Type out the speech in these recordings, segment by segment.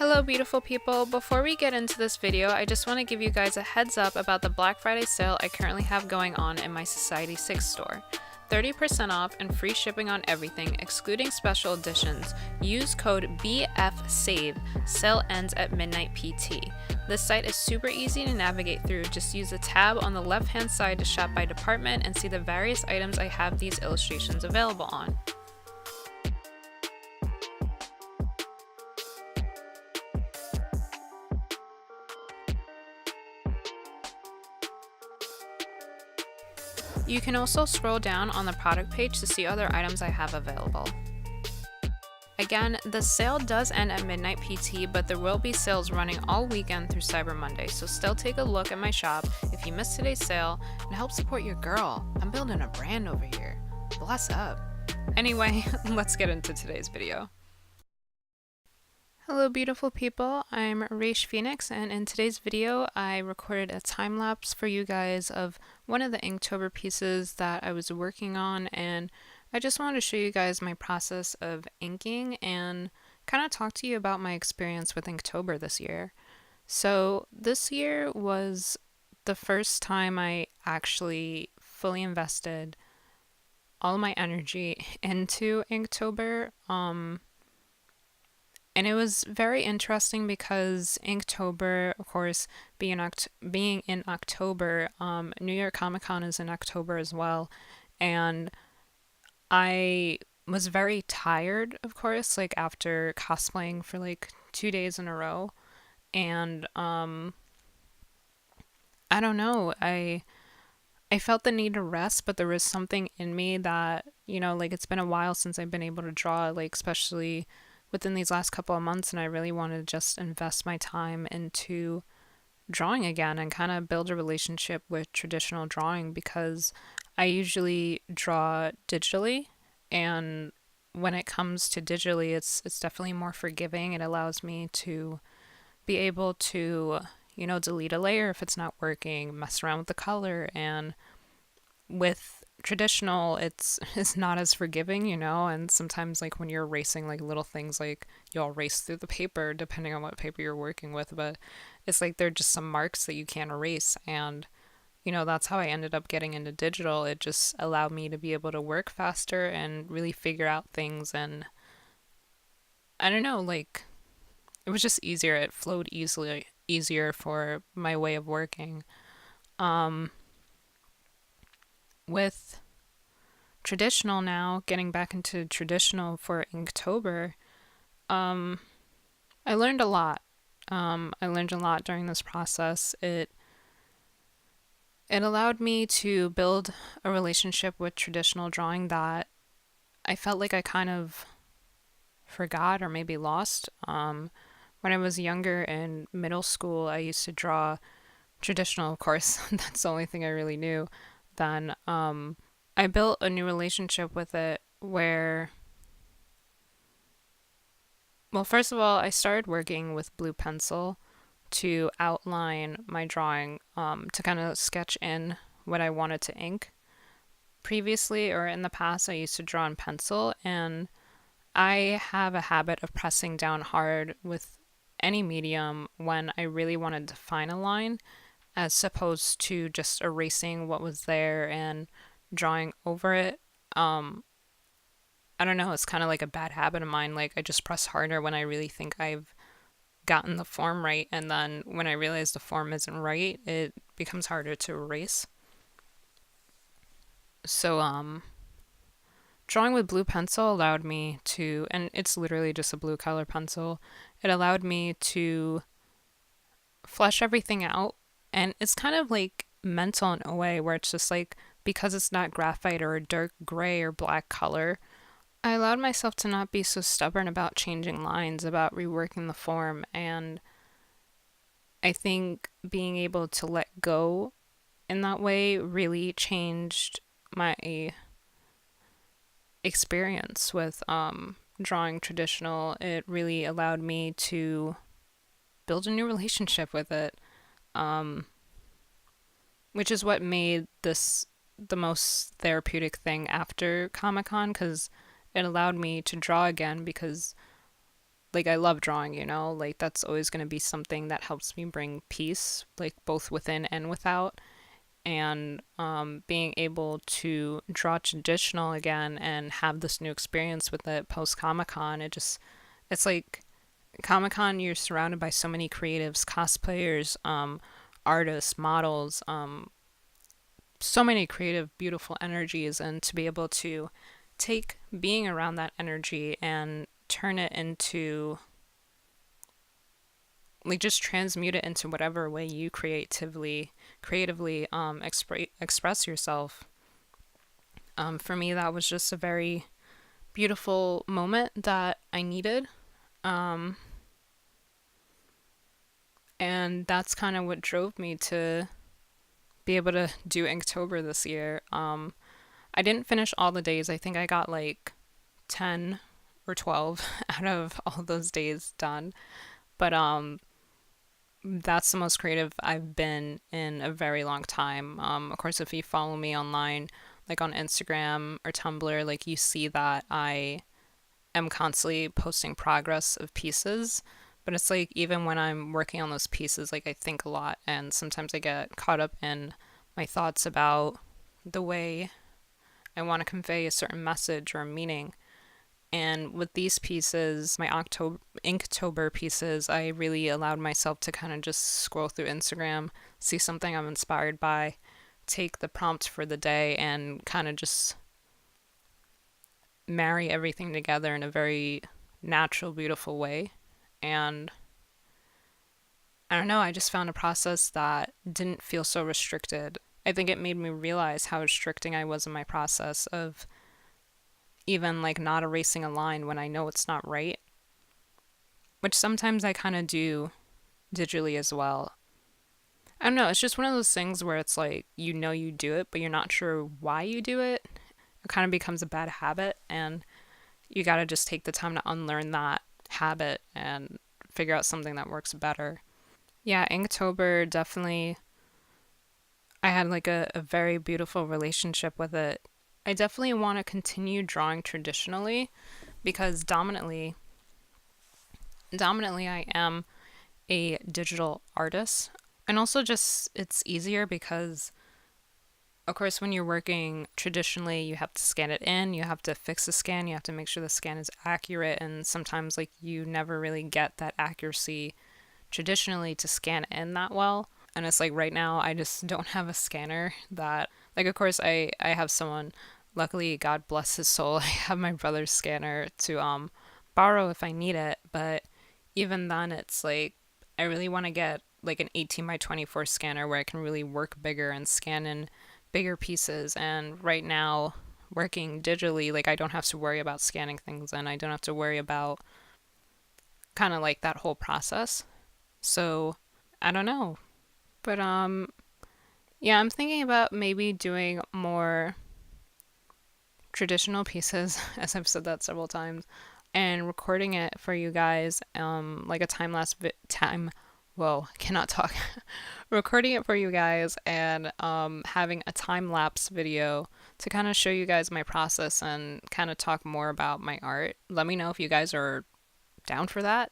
Hello beautiful people, before we get into this video, I just want to give you guys a heads up about the Black Friday sale I currently have going on in my Society 6 store. 30% off and free shipping on everything, excluding special editions. Use code BFSAVE. Sale ends at midnight PT. This site is super easy to navigate through. Just use the tab on the left hand side to shop by department and see the various items I have these illustrations available on. You can also scroll down on the product page to see other items I have available. Again, the sale does end at midnight PT, but there will be sales running all weekend through Cyber Monday, so still take a look at my shop if you missed today's sale and help support your girl. I'm building a brand over here. Bless up. Anyway, let's get into today's video. Hello beautiful people, I'm RaishPhoenix, and in today's video I recorded a time lapse for you guys of one of the Inktober pieces that I was working on, and I just wanted to show you guys my process of inking and kind of talk to you about my experience with Inktober this year. So this year was the first time I actually fully invested all my energy into Inktober. And it was very interesting because Inktober, of course, being in October, New York Comic Con is in October as well. And I was very tired, of course, like after cosplaying for like 2 days in a row. And I don't know, I felt the need to rest, but there was something in me that, like it's been a while since I've been able to draw, like especially within these last couple of months, and I really wanted to just invest my time into drawing again and kind of build a relationship with traditional drawing, because I usually draw digitally, and when it comes to digitally, it's definitely more forgiving. It allows me to be able to, delete a layer if it's not working, mess around with the color, and with traditional it's not as forgiving, and sometimes like when you're erasing like little things, like you'll erase through the paper depending on what paper you're working with, but it's like there are just some marks that you can't erase, and that's how I ended up getting into digital. It just allowed me to be able to work faster and really figure out things, and I don't know, like it was just easier. It flowed easier for my way of working. With traditional now, getting back into traditional for Inktober, I learned a lot. I learned a lot during this process. It allowed me to build a relationship with traditional drawing that I felt like I kind of forgot or maybe lost. When I was younger in middle school, I used to draw traditional, of course. That's the only thing I really knew. Then I built a new relationship with it where, well, first of all, I started working with blue pencil to outline my drawing, to kind of sketch in what I wanted to ink. Previously, or in the past, I used to draw in pencil, and I have a habit of pressing down hard with any medium when I really want to define a line, as opposed to just erasing what was there and drawing over it. I don't know, it's kind of like a bad habit of mine. Like I just press harder when I really think I've gotten the form right, and then when I realize the form isn't right, it becomes harder to erase. So drawing with blue pencil allowed me to, and it's literally just a blue color pencil, it allowed me to flesh everything out. And it's kind of like mental in a way, where it's just like, because it's not graphite or a dark gray or black color, I allowed myself to not be so stubborn about changing lines, about reworking the form. And I think being able to let go in that way really changed my experience with drawing traditional. It really allowed me to build a new relationship with it. Which is what made this the most therapeutic thing after Comic-Con, because it allowed me to draw again, because like I love drawing, like that's always going to be something that helps me bring peace, like both within and without. And being able to draw traditional again and have this new experience with it post Comic Con, it's like Comic Con, you're surrounded by so many creatives, cosplayers, artists, models, so many creative, beautiful energies, and to be able to take being around that energy and turn it into, like, just transmute it into whatever way you creatively express yourself. For me, that was just a very beautiful moment that I needed. Um, and that's kind of what drove me to be able to do Inktober this year. I didn't finish all the days. I think I got like 10 or 12 out of all those days done. But that's the most creative I've been in a very long time. Of course, if you follow me online, like on Instagram or Tumblr, like you see that I am constantly posting progress of pieces. But it's like even when I'm working on those pieces, like I think a lot, and sometimes I get caught up in my thoughts about the way I want to convey a certain message or meaning. And with these pieces, my Inktober pieces, I really allowed myself to kind of just scroll through Instagram, see something I'm inspired by, take the prompt for the day, and kind of just marry everything together in a very natural, beautiful way. And I don't know, I just found a process that didn't feel so restricted. I think it made me realize how restricting I was in my process of even like not erasing a line when I know it's not right, which sometimes I kind of do digitally as well. I don't know, it's just one of those things where it's like you do it, but you're not sure why you do it. It kind of becomes a bad habit, and you got to just take the time to unlearn that habit and figure out something that works better. Yeah, Inktober definitely, I had like a very beautiful relationship with it. I definitely want to continue drawing traditionally because dominantly I am a digital artist. And also just it's easier because of course when you're working traditionally you have to scan it in, you have to fix the scan, you have to make sure the scan is accurate, and sometimes like you never really get that accuracy traditionally to scan in that well. And it's like right now I just don't have a scanner that, like, of course I have someone, luckily God bless his soul, I have my brother's scanner to borrow if I need it, but even then it's like I really want to get like an 18 by 24 scanner where I can really work bigger and scan in bigger pieces. And right now working digitally, like I don't have to worry about scanning things and I don't have to worry about kind of like that whole process. So I don't know. But yeah, I'm thinking about maybe doing more traditional pieces, as I've said that several times, and recording it for you guys, like a time lapse time. Whoa, cannot talk. Recording it for you guys and having a time lapse video to kind of show you guys my process and kind of talk more about my art. Let me know if you guys are down for that.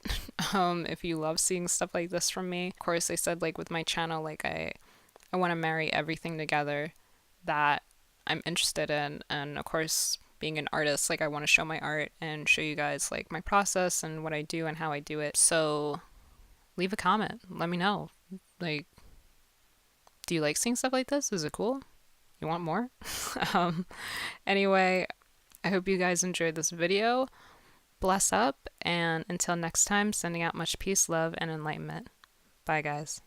If you love seeing stuff like this from me. Of course, I said like with my channel, like I want to marry everything together that I'm interested in. And of course, being an artist, like I want to show my art and show you guys like my process and what I do and how I do it. So leave a comment. Let me know. Like, do you like seeing stuff like this? Is it cool? You want more? um, anyway, I hope you guys enjoyed this video. Bless up, and until next time, sending out much peace, love, and enlightenment. Bye, guys.